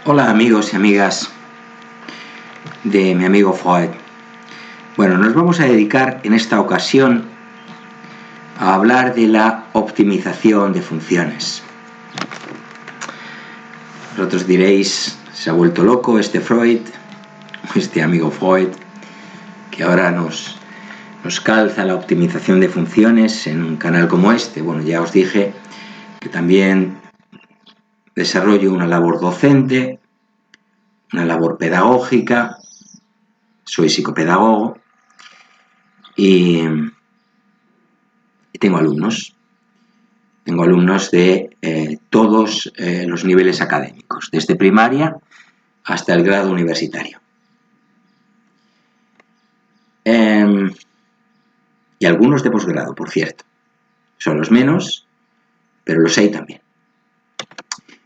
Hola amigos y amigas de mi amigo Freud. Bueno, nos vamos a dedicar en esta ocasión a hablar de la optimización de funciones. Vosotros diréis, se ha vuelto loco este Freud, este amigo Freud, que ahora nos calza la optimización de funciones en un canal como este. Bueno, ya os dije que también desarrollo una labor docente, una labor pedagógica, soy psicopedagogo y tengo alumnos. Tengo alumnos de todos los niveles académicos, desde primaria hasta el grado universitario. Y algunos de posgrado, por cierto. Son los menos, pero los hay también.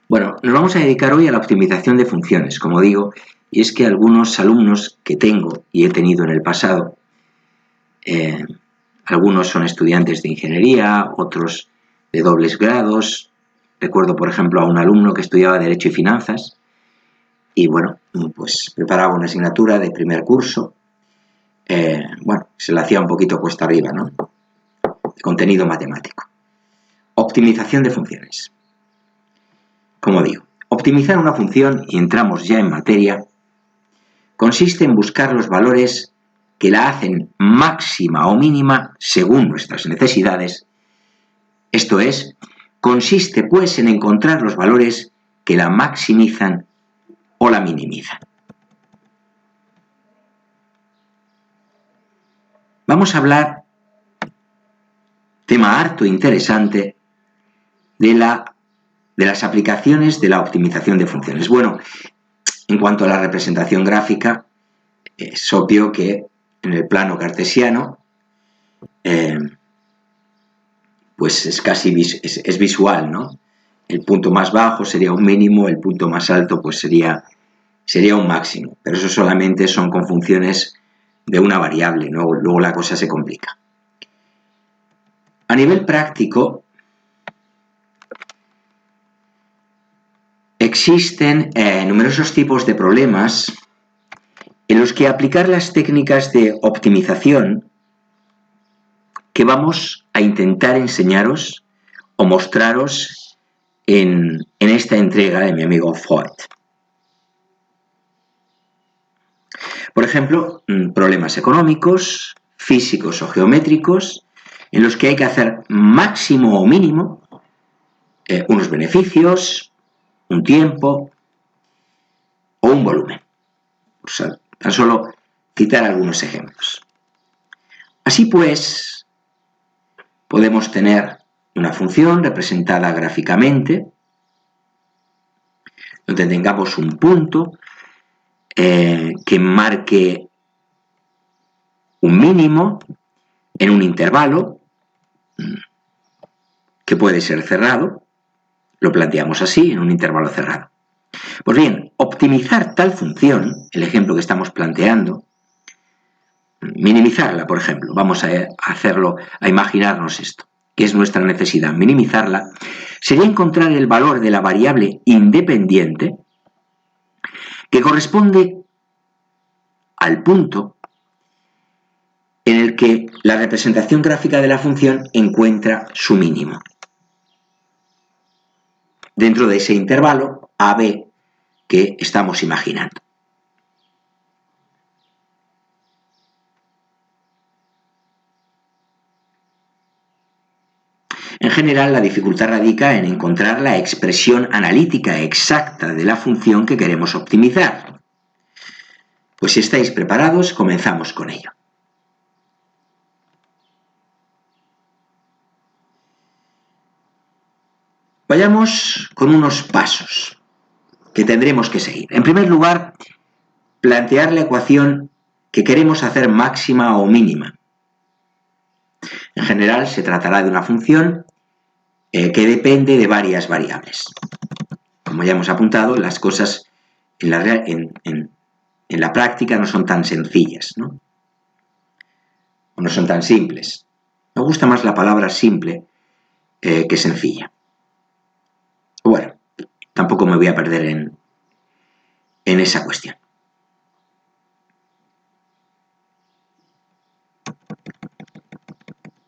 Bueno, nos vamos a dedicar hoy a la optimización de funciones, como digo, y es que algunos alumnos que tengo y he tenido en el pasado, algunos son estudiantes de ingeniería, otros de dobles grados. Recuerdo, por ejemplo, a un alumno que estudiaba Derecho y Finanzas y, bueno, pues preparaba una asignatura de primer curso. Se la hacía un poquito cuesta arriba, ¿no? De contenido matemático. Optimización de funciones. Como digo, optimizar una función, y entramos ya en materia, consiste en buscar los valores que la hacen máxima o mínima según nuestras necesidades. Esto es, consiste pues en encontrar los valores que la maximizan o la minimizan. Vamos a hablar, tema harto interesante, de las aplicaciones de la optimización de funciones. Bueno, en cuanto a la representación gráfica, es obvio que en el plano cartesiano pues es visual, ¿no? El punto más bajo sería un mínimo, el punto más alto pues sería un máximo, pero eso solamente son con funciones de una variable, ¿no? Luego la cosa se complica. A nivel práctico, existen numerosos tipos de problemas en los que aplicar las técnicas de optimización que vamos a intentar enseñaros o mostraros en esta entrega de mi amigo Freud. Por ejemplo, problemas económicos, físicos o geométricos, en los que hay que hacer máximo o mínimo unos beneficios, un tiempo o un volumen. O sea, tan solo citar algunos ejemplos. Así pues, podemos tener una función representada gráficamente, donde tengamos un punto que marque un mínimo en un intervalo que puede ser cerrado. Lo planteamos así, en un intervalo cerrado. Pues bien, optimizar tal función, el ejemplo que estamos planteando, minimizarla, por ejemplo, vamos a hacerlo, a imaginarnos esto, que es nuestra necesidad, minimizarla, sería encontrar el valor de la variable independiente que corresponde al punto en el que la representación gráfica de la función encuentra su mínimo. Dentro de ese intervalo AB que estamos imaginando. En general, la dificultad radica en encontrar la expresión analítica exacta de la función que queremos optimizar. Pues si estáis preparados, comenzamos con ello. Vayamos con unos pasos que tendremos que seguir. En primer lugar, plantear la ecuación que queremos hacer máxima o mínima. En general, se tratará de una función que depende de varias variables. Como ya hemos apuntado, las cosas en la práctica no son tan sencillas, ¿no? O no son tan simples. Me gusta más la palabra simple que sencilla. Bueno, tampoco me voy a perder en esa cuestión.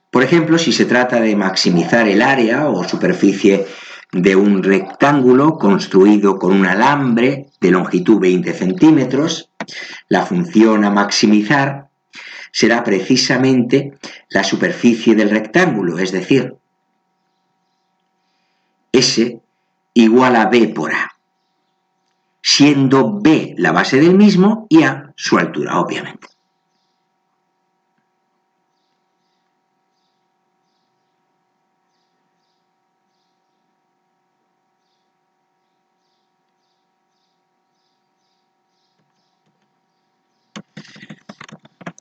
Por ejemplo, si se trata de maximizar el área o superficie de un rectángulo construido con un alambre de longitud 20 centímetros, la función a maximizar será precisamente la superficie del rectángulo, es decir, S igual a B por A, siendo B la base del mismo y A su altura, obviamente.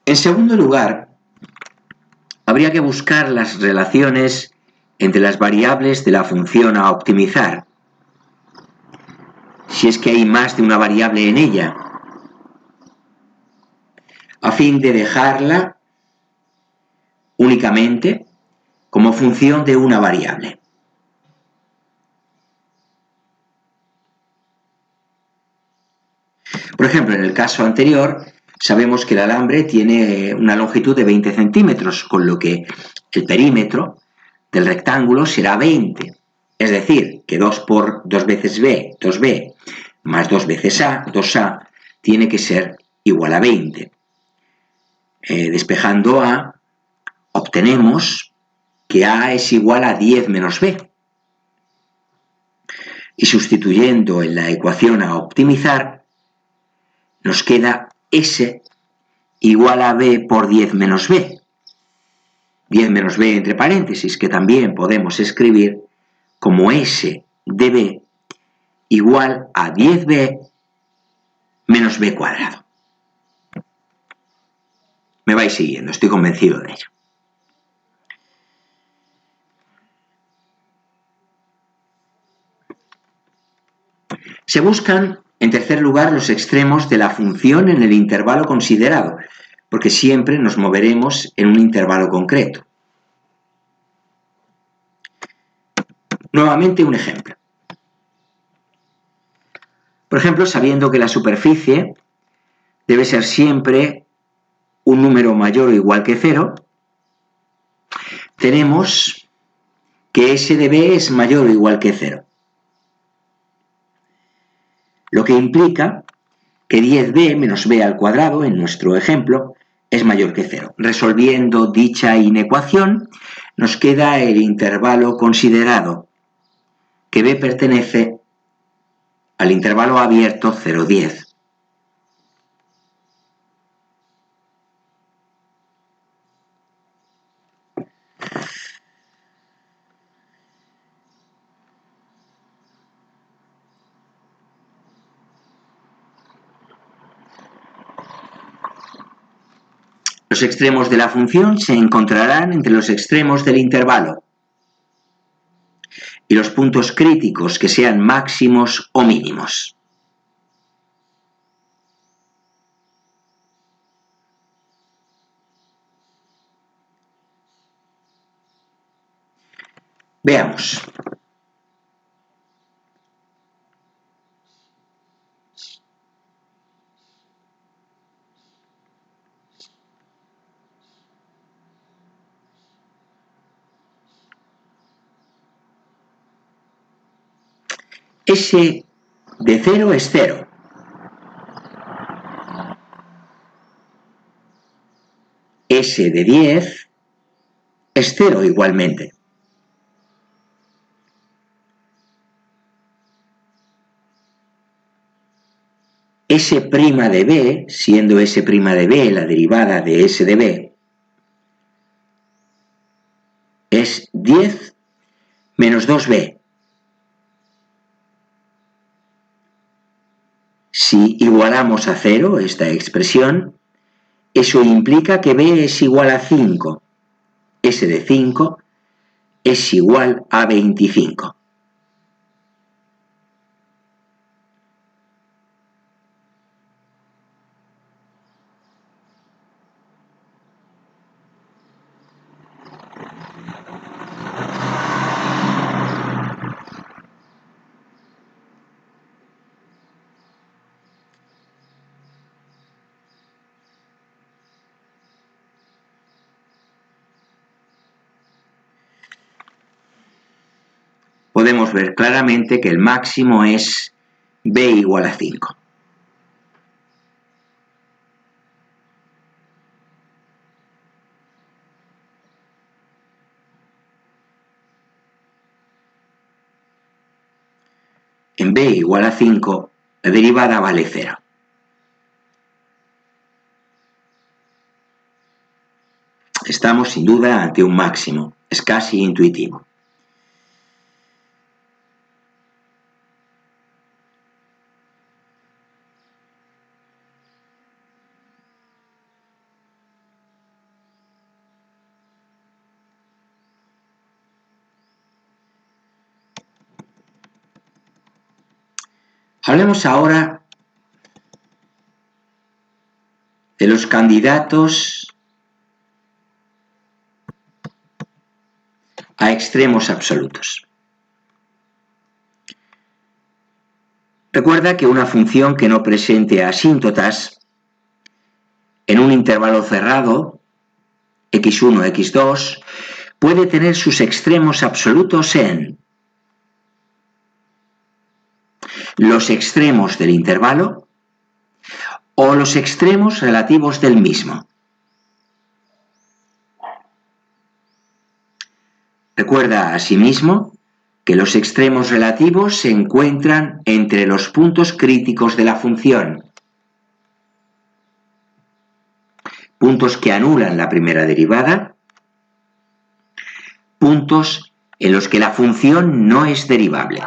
En segundo lugar, habría que buscar las relaciones entre las variables de la función a optimizar, si es que hay más de una variable en ella, a fin de dejarla únicamente como función de una variable. Por ejemplo, en el caso anterior, sabemos que el alambre tiene una longitud de 20 centímetros, con lo que el perímetro del rectángulo será 20. Es decir, que 2 por 2 veces B, 2B, más 2 veces A, 2A, tiene que ser igual a 20. Despejando A, obtenemos que A es igual a 10 menos B. Y sustituyendo en la ecuación a optimizar, nos queda S igual a B por 10 menos B. 10 menos B entre paréntesis, que también podemos escribir como S de B igual a 10B menos B cuadrado. Me vais siguiendo, estoy convencido de ello. Se buscan, en tercer lugar, los extremos de la función en el intervalo considerado, porque siempre nos moveremos en un intervalo concreto. Nuevamente un ejemplo. Por ejemplo, sabiendo que la superficie debe ser siempre un número mayor o igual que 0, tenemos que S de B es mayor o igual que 0. Lo que implica que 10b menos b al cuadrado, en nuestro ejemplo, es mayor que 0. Resolviendo dicha inecuación, nos queda el intervalo considerado, que b pertenece al intervalo abierto 0,10. Los extremos de la función se encontrarán entre los extremos del intervalo y los puntos críticos que sean máximos o mínimos. Veamos. S de 0 es 0. S de 10 es 0 igualmente. S' de B, siendo S' de B la derivada de S de B, es 10 menos 2B. Si igualamos a 0 esta expresión, eso implica que B es igual a 5. S de 5 es igual a 25. podemos ver claramente que el máximo es b igual a 5. En b igual a 5, la derivada vale 0. Estamos sin duda ante un máximo, es casi intuitivo. Hablemos ahora de los candidatos a extremos absolutos. Recuerda que una función que no presente asíntotas en un intervalo cerrado, x1, x2, puede tener sus extremos absolutos en los extremos del intervalo o los extremos relativos del mismo. Recuerda asimismo que los extremos relativos se encuentran entre los puntos críticos de la función, puntos que anulan la primera derivada, puntos en los que la función no es derivable.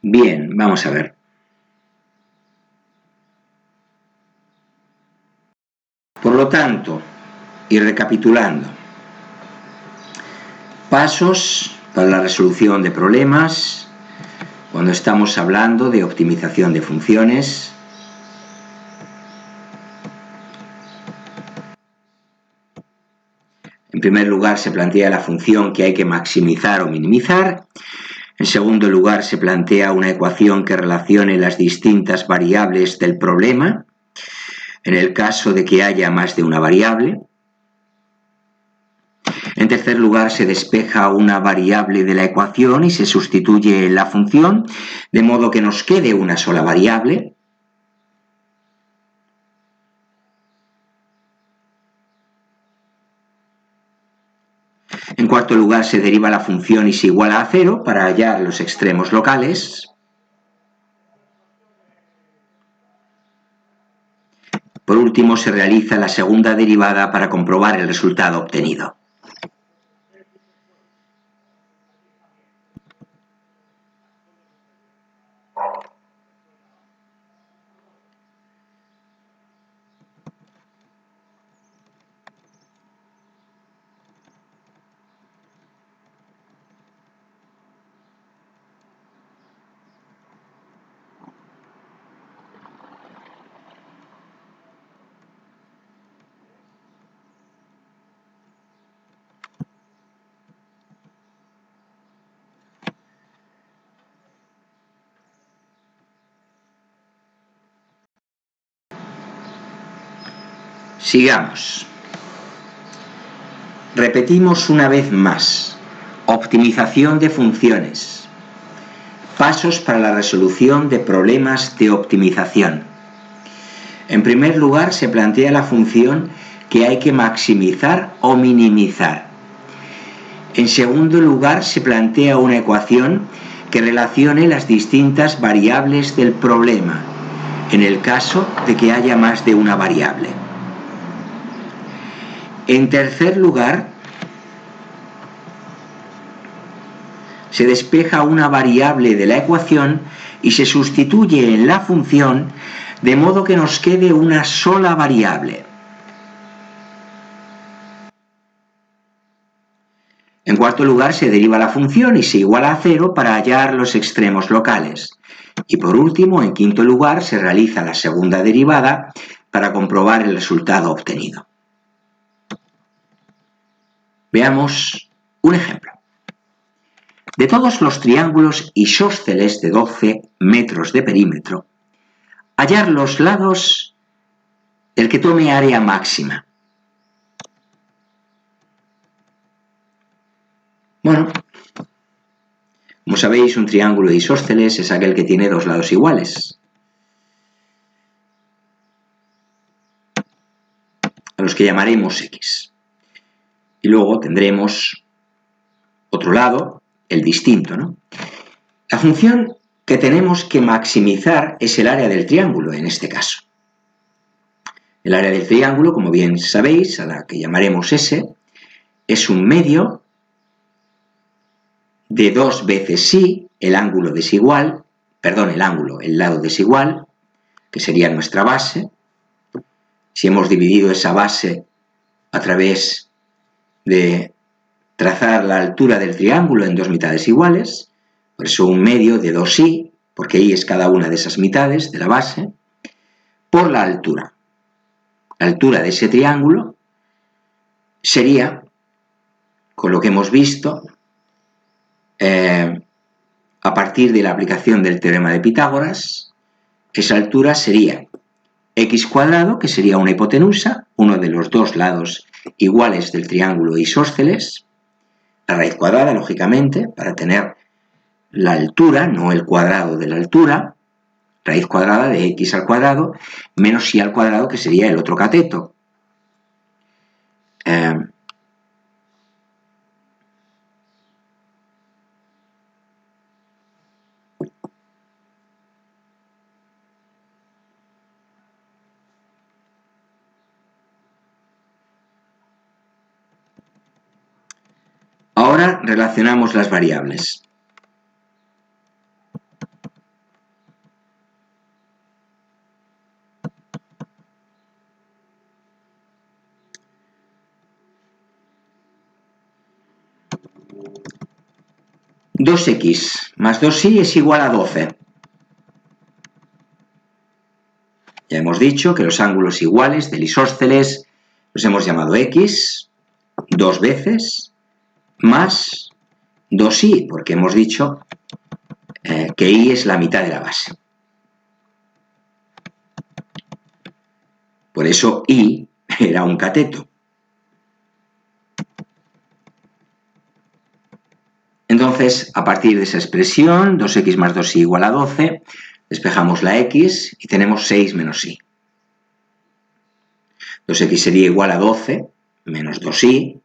Bien, vamos a ver. Por lo tanto, y recapitulando, pasos para la resolución de problemas cuando estamos hablando de optimización de funciones. En primer lugar, se plantea la función que hay que maximizar o minimizar. En segundo lugar, se plantea una ecuación que relacione las distintas variables del problema, en el caso de que haya más de una variable. En tercer lugar, se despeja una variable de la ecuación y se sustituye en la función, de modo que nos quede una sola variable. En cuarto lugar, se deriva la función y se iguala a 0 para hallar los extremos locales. Por último, se realiza la segunda derivada para comprobar el resultado obtenido. Sigamos. Repetimos una vez más. Optimización de funciones. Pasos para la resolución de problemas de optimización. En primer lugar, se plantea la función que hay que maximizar o minimizar. En segundo lugar, se plantea una ecuación que relacione las distintas variables del problema, en el caso de que haya más de una variable. En tercer lugar, se despeja una variable de la ecuación y se sustituye en la función de modo que nos quede una sola variable. En cuarto lugar, se deriva la función y se iguala a 0 para hallar los extremos locales. Y por último, en quinto lugar, se realiza la segunda derivada para comprobar el resultado obtenido. Veamos un ejemplo. De todos los triángulos isósceles de 12 metros de perímetro, hallar los lados del que tome área máxima. Bueno, como sabéis, un triángulo isósceles es aquel que tiene dos lados iguales, a los que llamaremos X. Y luego tendremos otro lado, el distinto, ¿no? La función que tenemos que maximizar es el área del triángulo, en este caso. El área del triángulo, como bien sabéis, a la que llamaremos S, es un medio de 2 veces sí, el ángulo desigual, el lado desigual, que sería nuestra base. Si hemos dividido esa base a través de trazar la altura del triángulo en dos mitades iguales, por eso un medio de 2i, porque i es cada una de esas mitades de la base, por la altura. La altura de ese triángulo sería, con lo que hemos visto, a partir de la aplicación del teorema de Pitágoras, esa altura sería x cuadrado, que sería una hipotenusa, uno de los dos lados iguales del triángulo isósceles, la raíz cuadrada, lógicamente, para tener la altura, no el cuadrado de la altura, raíz cuadrada de x al cuadrado, menos y al cuadrado, que sería el otro cateto. Ahora relacionamos las variables. (2x más 2y es igual a 12. Ya hemos dicho que los ángulos iguales del isósceles los hemos llamado x, 2 veces, más 2i, porque hemos dicho que i es la mitad de la base. Por eso i era un cateto. Entonces, a partir de esa expresión, 2x más 2y igual a 12, despejamos la x y tenemos 6 menos i. 2x sería igual a 12 menos 2i.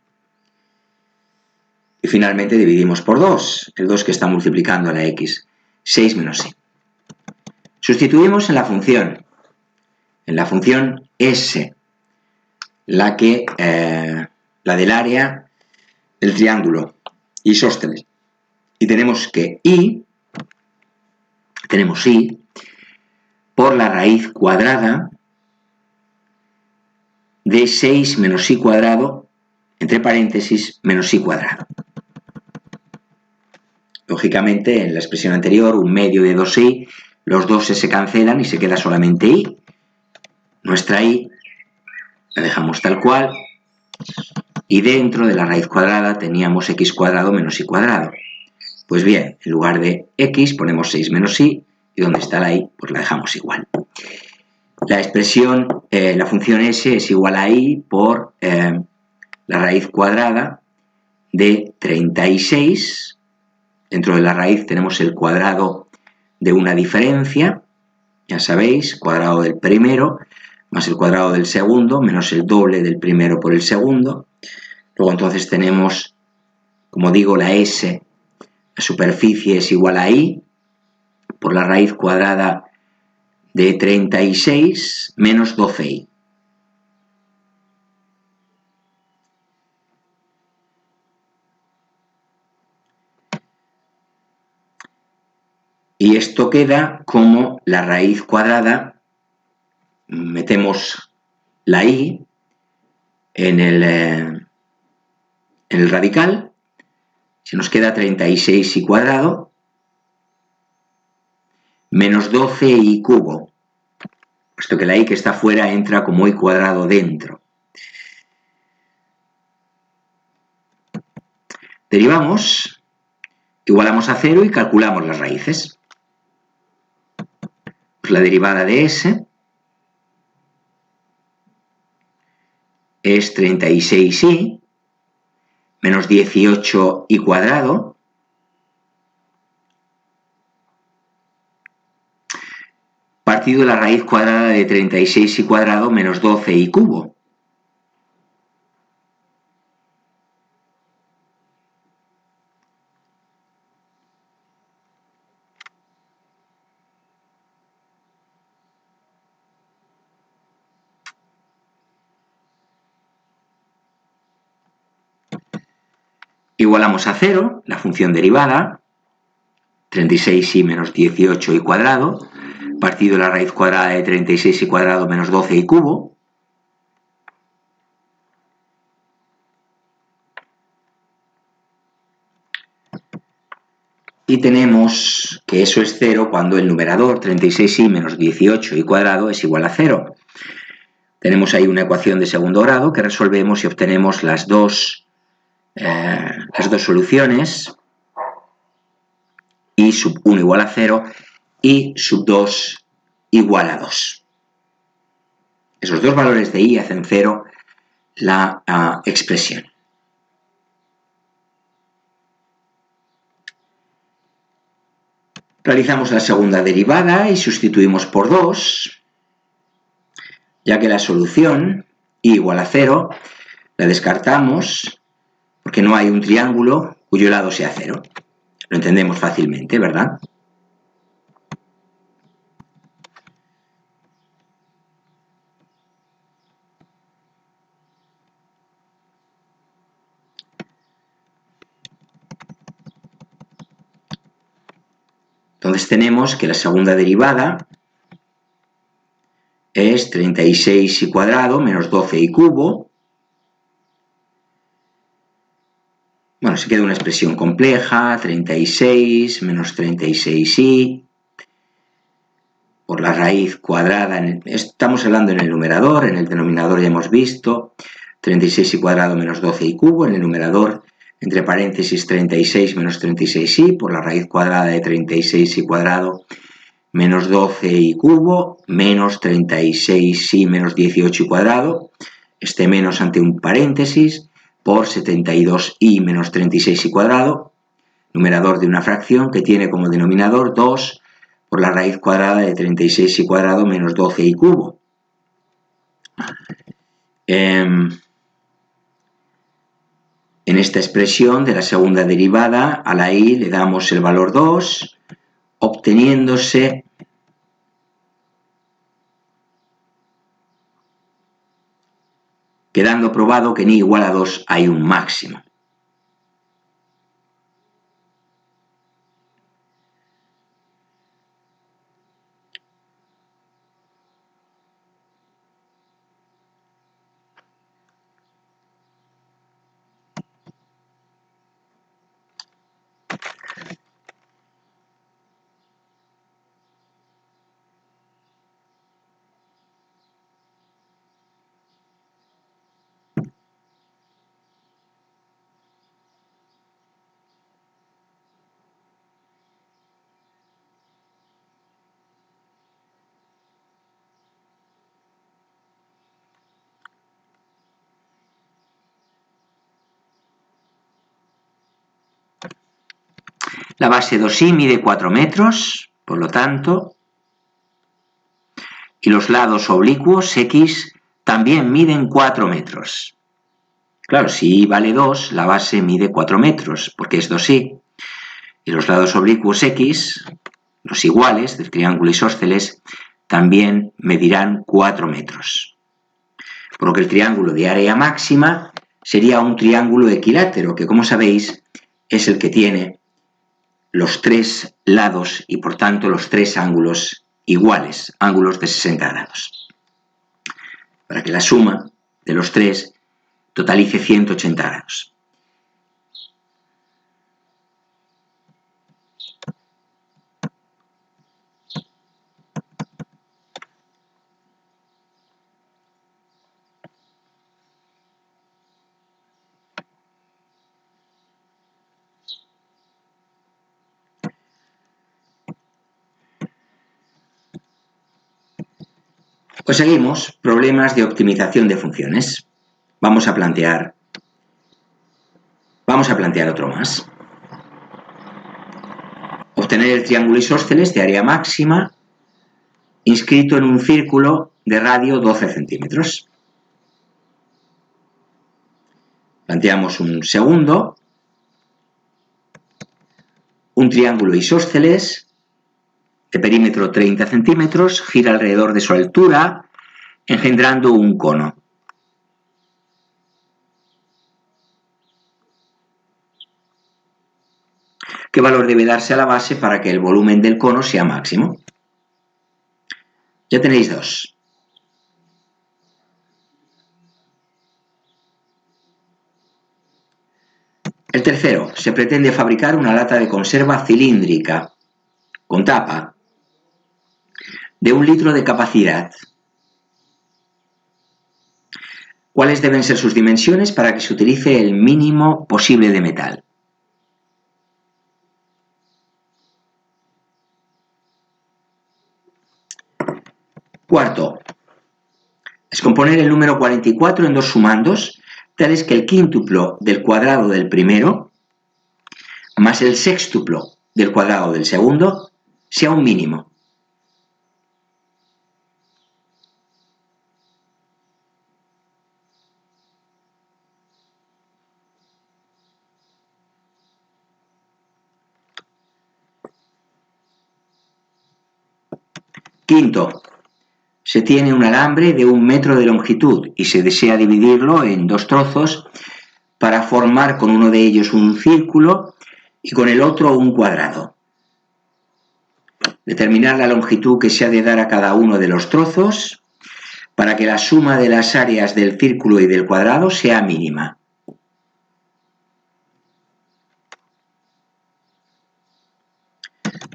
Y finalmente dividimos por 2, el 2 que está multiplicando a la x, 6 menos i. Sustituimos en la función S, la del área del triángulo isósceles. Y tenemos que tenemos i por la raíz cuadrada de 6 menos i cuadrado, entre paréntesis, menos i cuadrado. Lógicamente, en la expresión anterior, un medio de 2i, los dos se cancelan y se queda solamente i. Nuestra i la dejamos tal cual y dentro de la raíz cuadrada teníamos x cuadrado menos i cuadrado. Pues bien, en lugar de x ponemos 6 menos i y donde está la i pues la dejamos igual. La expresión, la función s es igual a i por la raíz cuadrada de 36. Dentro de la raíz tenemos el cuadrado de una diferencia, ya sabéis, cuadrado del primero, más el cuadrado del segundo, menos el doble del primero por el segundo. Luego entonces tenemos, como digo, la S, la superficie es igual a I, por la raíz cuadrada de 36 menos 12i. Y esto queda como la raíz cuadrada, metemos la i en el radical, se nos queda 36i cuadrado menos 12i cubo, puesto que la i que está fuera entra como i cuadrado dentro. Derivamos, igualamos a 0 y calculamos las raíces. Pues la derivada de s es 36i menos 18i cuadrado partido de la raíz cuadrada de 36i cuadrado menos 12i cubo. Igualamos a 0 la función derivada, 36i menos 18i cuadrado, partido de la raíz cuadrada de 36i cuadrado menos 12i cubo. Y tenemos que eso es 0 cuando el numerador 36i menos 18i cuadrado es igual a 0. Tenemos ahí una ecuación de segundo grado que resolvemos y obtenemos las dos soluciones, i sub 1 igual a 0 y sub 2 igual a 2. Esos dos valores de i hacen 0 la expresión. Realizamos la segunda derivada y sustituimos por 2, ya que la solución i igual a 0 la descartamos porque no hay un triángulo cuyo lado sea 0. Lo entendemos fácilmente, ¿verdad? Entonces tenemos que la segunda derivada es 36i cuadrado menos 12i cubo. Bueno, se queda una expresión compleja, 36 menos 36i por la raíz cuadrada. Estamos hablando en el numerador, en el denominador ya hemos visto 36i cuadrado menos 12i cubo, en el numerador entre paréntesis 36 menos 36i por la raíz cuadrada de 36i cuadrado menos 12i cubo menos 36i menos 18i cuadrado, este menos ante un paréntesis, por 72i menos 36i cuadrado, numerador de una fracción que tiene como denominador 2 por la raíz cuadrada de 36i cuadrado menos 12i cubo. En esta expresión de la segunda derivada, a la i le damos el valor 2, obteniéndose quedando probado que en i igual a 2 hay un máximo. La base 2i mide 4 metros, por lo tanto, y los lados oblicuos X también miden 4 metros. Claro, si Y vale 2, la base mide 4 metros, porque es 2Y. Y los lados oblicuos X, los iguales del triángulo isósceles, también medirán 4 metros. Por lo que el triángulo de área máxima sería un triángulo equilátero, que como sabéis es el que tiene los 3 lados y por tanto los 3 ángulos iguales, ángulos de 60 grados. Para que la suma de los 3 totalice 180 grados. Pues seguimos, problemas de optimización de funciones. Vamos a plantear otro más. Obtener el triángulo isósceles de área máxima inscrito en un círculo de radio 12 centímetros. Planteamos un segundo, un triángulo isósceles de perímetro 30 centímetros, gira alrededor de su altura, engendrando un cono. ¿Qué valor debe darse a la base para que el volumen del cono sea máximo? Ya tenéis dos. El tercero, se pretende fabricar una lata de conserva cilíndrica, con tapa, de 1 litro de capacidad. ¿Cuáles deben ser sus dimensiones para que se utilice el mínimo posible de metal? Cuarto, descomponer el número 44 en dos sumandos, tales que el quíntuplo del cuadrado del primero más el sextuplo del cuadrado del segundo sea un mínimo. Quinto, se tiene un alambre de 1 metro de longitud y se desea dividirlo en dos trozos para formar con uno de ellos un círculo y con el otro un cuadrado. Determinar la longitud que se ha de dar a cada uno de los trozos para que la suma de las áreas del círculo y del cuadrado sea mínima.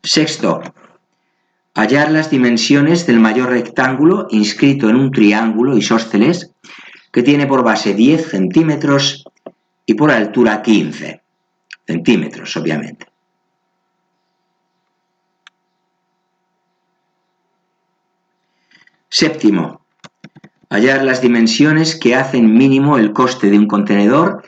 Sexto, hallar las dimensiones del mayor rectángulo inscrito en un triángulo isósceles que tiene por base 10 centímetros y por altura 15 centímetros, obviamente. Séptimo, hallar las dimensiones que hacen mínimo el coste de un contenedor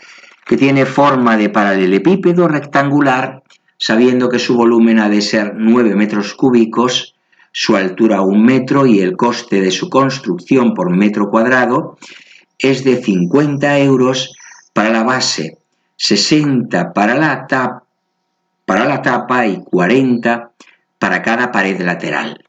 que tiene forma de paralelepípedo rectangular, sabiendo que su volumen ha de ser 9 metros cúbicos, su altura 1 metro y el coste de su construcción por metro cuadrado es de 50 euros para la base, 60 para la tapa y 40 para cada pared lateral.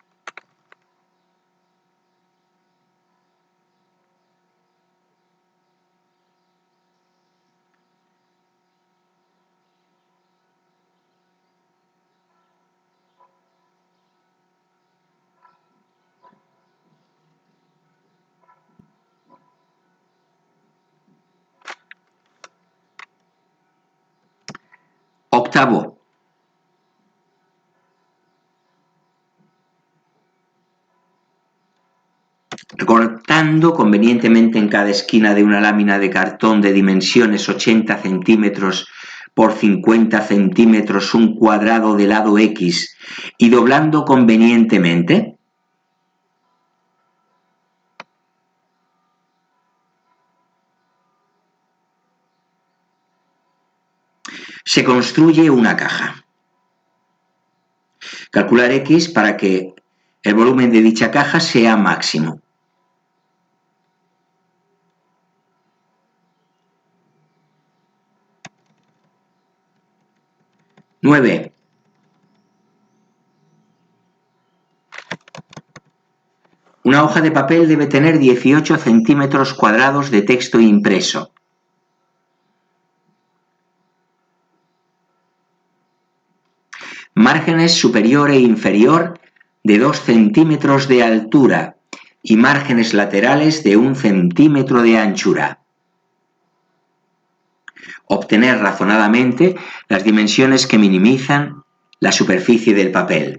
Octavo, recortando convenientemente en cada esquina de una lámina de cartón de dimensiones 80 centímetros por 50 centímetros un cuadrado de lado X y doblando convenientemente, se construye una caja. Calcular X para que el volumen de dicha caja sea máximo. Nueve. Una hoja de papel debe tener 18 centímetros cuadrados de texto impreso. Márgenes superior e inferior de 2 centímetros de altura y márgenes laterales de 1 centímetro de anchura. Obtener razonadamente las dimensiones que minimizan la superficie del papel.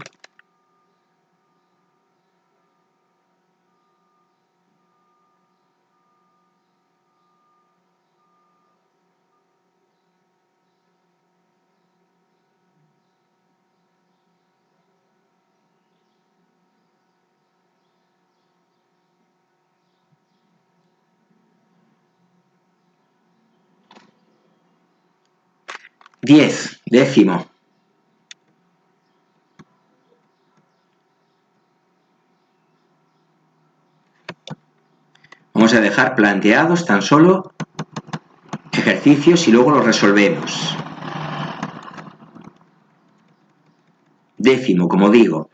Décimo. Vamos a dejar planteados tan solo ejercicios y luego los resolvemos. Décimo, como digo.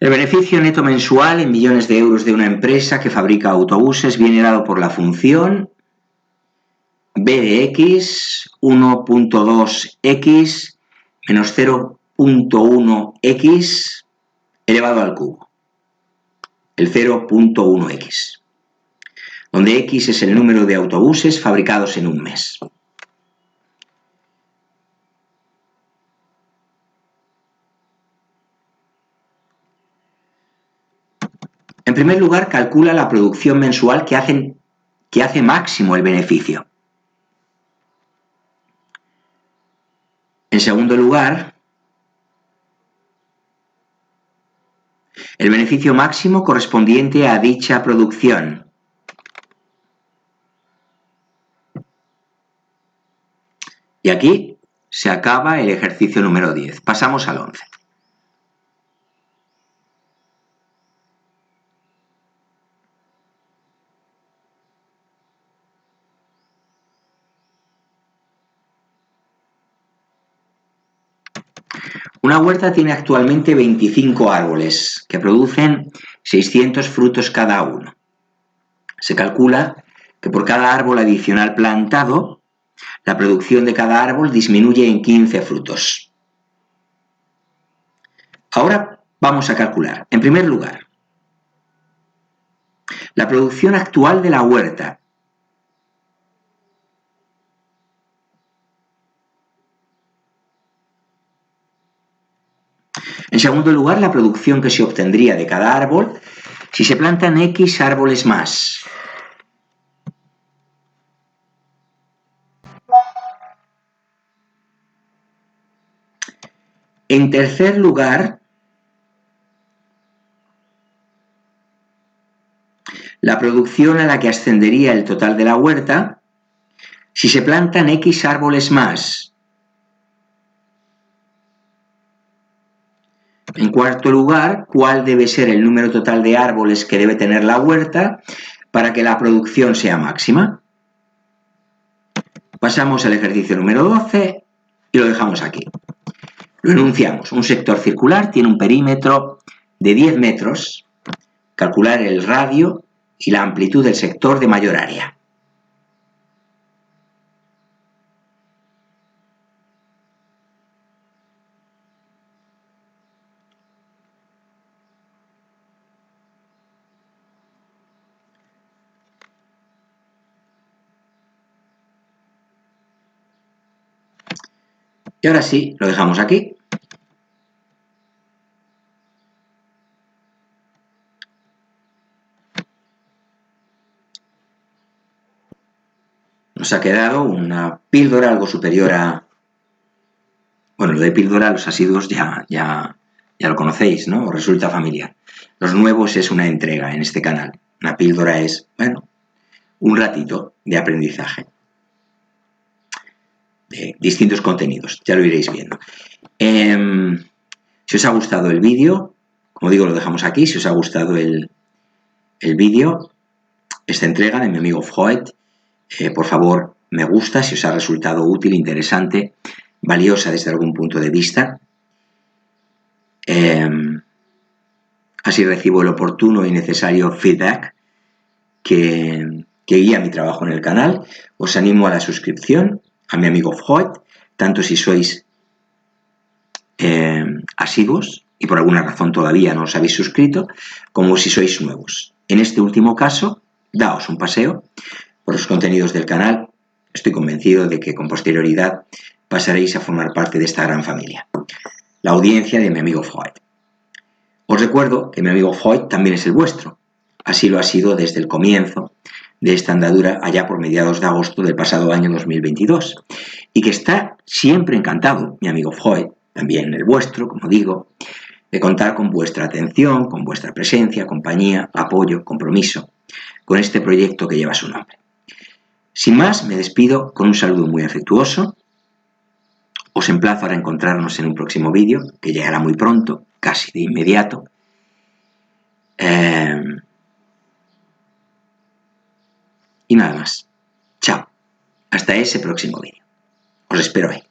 El beneficio neto mensual en millones de euros de una empresa que fabrica autobuses viene dado por la función b de x 1.2x menos 0.1x elevado al cubo, el 0.1x, donde x es el número de autobuses fabricados en un mes. En primer lugar, calcula la producción mensual que hace máximo el beneficio. En segundo lugar, el beneficio máximo correspondiente a dicha producción. Y aquí se acaba el ejercicio número 10. Pasamos al 11. Una huerta tiene actualmente 25 árboles que producen 600 frutos cada uno. Se calcula que por cada árbol adicional plantado, la producción de cada árbol disminuye en 15 frutos. Ahora vamos a calcular, en primer lugar, la producción actual de la huerta. En segundo lugar, la producción que se obtendría de cada árbol si se plantan X árboles más. En tercer lugar, la producción a la que ascendería el total de la huerta si se plantan X árboles más. En cuarto lugar, ¿cuál debe ser el número total de árboles que debe tener la huerta para que la producción sea máxima? Pasamos al ejercicio número 12 y lo dejamos aquí. Lo enunciamos. Un sector circular tiene un perímetro de 10 metros. Calcular el radio y la amplitud del sector de mayor área. Y ahora sí, lo dejamos aquí. Nos ha quedado una píldora algo superior a... Bueno, lo de píldora, los asiduos ya lo conocéis, ¿no? Os resulta familiar. Los nuevos es una entrega en este canal. Una píldora es, bueno, un ratito de aprendizaje. de distintos contenidos, ya lo iréis viendo. Si os ha gustado el vídeo, como digo, lo dejamos aquí. Si os ha gustado el vídeo, esta entrega de mi amigo Freud, por favor, me gusta si os ha resultado útil, interesante, valiosa desde algún punto de vista. Así recibo el oportuno y necesario feedback que guía mi trabajo en el canal. Os animo a la suscripción a mi amigo Freud, tanto si sois asiduos y por alguna razón todavía no os habéis suscrito, como si sois nuevos. En este último caso, daos un paseo por los contenidos del canal. Estoy convencido de que con posterioridad pasaréis a formar parte de esta gran familia, la audiencia de mi amigo Freud. Os recuerdo que mi amigo Freud también es el vuestro. Así lo ha sido desde el comienzo de esta andadura allá por mediados de agosto del pasado año 2022 y que está siempre encantado, mi amigo Freud, también el vuestro, como digo, de contar con vuestra atención, con vuestra presencia, compañía, apoyo, compromiso con este proyecto que lleva su nombre. Sin más, me despido con un saludo muy afectuoso. Os emplazo a reencontrarnos en un próximo vídeo, que llegará muy pronto, casi de inmediato. Y nada más. Chao. Hasta ese próximo vídeo. Os espero ahí.